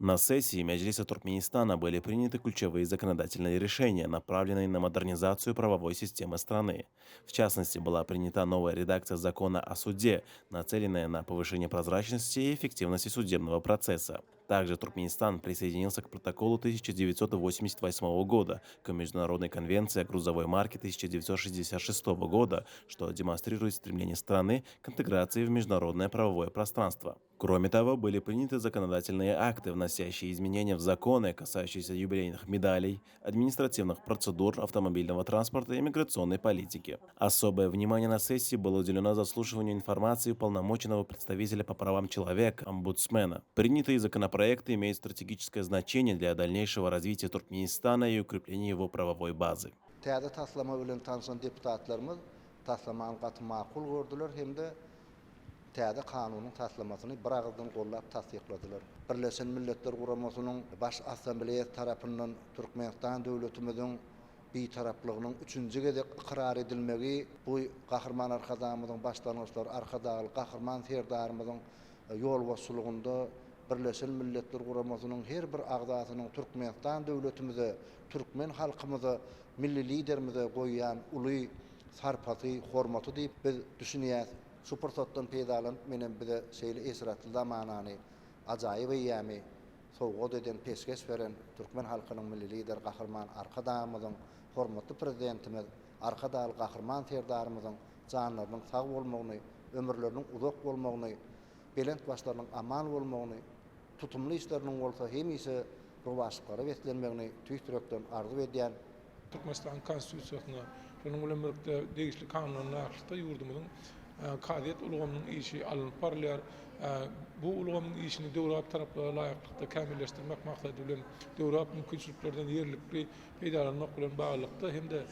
На сессии Меджлиса Туркменистана были приняты ключевые законодательные решения, направленные на модернизацию правовой системы страны. В частности, была принята новая редакция закона о суде, нацеленная на повышение прозрачности и эффективности судебного процесса. Также Туркменистан присоединился к протоколу 1988 года к Международной конвенции о грузовой марке 1966 года, что демонстрирует стремление страны к интеграции в международное правовое пространство. Кроме того, были приняты законодательные акты, вносящие изменения в законы, касающиеся юбилейных медалей, административных процедур, автомобильного транспорта и миграционной политики. Особое внимание на сессии было уделено заслушиванию информации уполномоченного представителя по правам человека, омбудсмена. Принятые законопроекты имеют стратегическое значение для дальнейшего развития Туркменистана и укрепления его правовой базы. Täze taslama bilen tanışan deputatlarymyz taslamany gaty makul gördüler hemde täze kanunyň taslamasyny bir agzdan gollap tasdikladylar. Birleşen Milletler Guramasynyň baş assambleyesi tarapyndan Türkmenistan döwletimiziň bitaraplygynyň 3-nji gezek iqrar edilmegi bu gahryman arkadamyzyň başlangyçlary arkadagy gahryman serdarymyzyň ýol başçylygynda Birleşen Milletler Guramasynyň her bir agzasynyň Türkmenistan döwletimize, Türkmen halkymyza, milli liderimize goýýan uly sarpaty, hormaty diýip biz düşünýäs. Şu pursatdan peýdalanyp menen bize şeýle esratly zamanany ajaýyp ýamy sowgat eden, peşkeş beren Türkmen halkynyň milli lider gahrman arkadamyzyň, hormatly prezidentimiz, arkadaly gahrman serdarymyzyň janlarynyň sag bolmagyny, ömürleriniň uzak bolmagyny, belent başlarynyň aman bolmagyny, tutumly işleriniň bolsa hemise rowaşlyklary wetlenmegini tüýtürekden arzu edýän Türkmenistan konstitusiýasyna, şonuň bilen birlikde degişli kanunlaryna aşykda ýurdumyzyň kadiýet ulgamynyň işi alınıp barylýar. Bu ulgamyň işini döwlet taraplara laýyklykda kämilleşdirmek maksady bilen döwlet mümkinçiliklerden ýerlikli peýdalanmak bilen baglykda hemde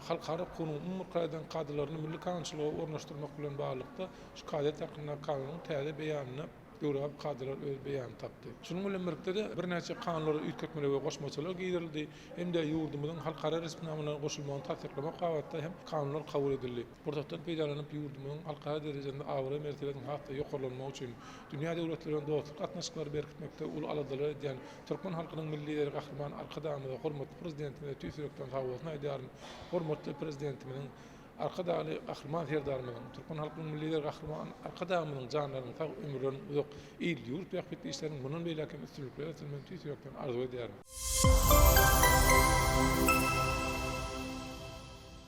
halkara konumy umurtlaýan kadrlaryny milli kanunçylyga ornaşdyrmak bilen baglykda şu kadiýet hakkynda kanunyň täze beýanyny döwlet kadrlar öz beýan tapdy. Şonuň bilen birlikde de bir näçe kanunlara üýtgetmeler we goşmaçylar giýdirildi. Hemde ýurdumyzyň halkara resmiýetlerine goşulmagyny tasdiklamak gabatda hem kanunlar kabul edildi. Burdatdan peýdalanyp ýurdumyzyň halkara derejede awra mertebesini hatda ýokarlanmak üçin dünýä döwletlerinden dostluk gatnaşyklary berkitmekde ul aladylary diýen Türkmen halkynyň milli lideri gahrman arkadamy hormatly prezidentime tüýsürekden tawassy edýärin. Hormatly prezidentimiň arkadaly gahrman serdarymyň, Türkmen halkynyň milli lideri gahrman arkadamynyň janlaryny tag ömürlerini uzak ýyl ýurt behbetli işleriň munun beýlekem üstünlikleri tüýsürekden arzu edýärin.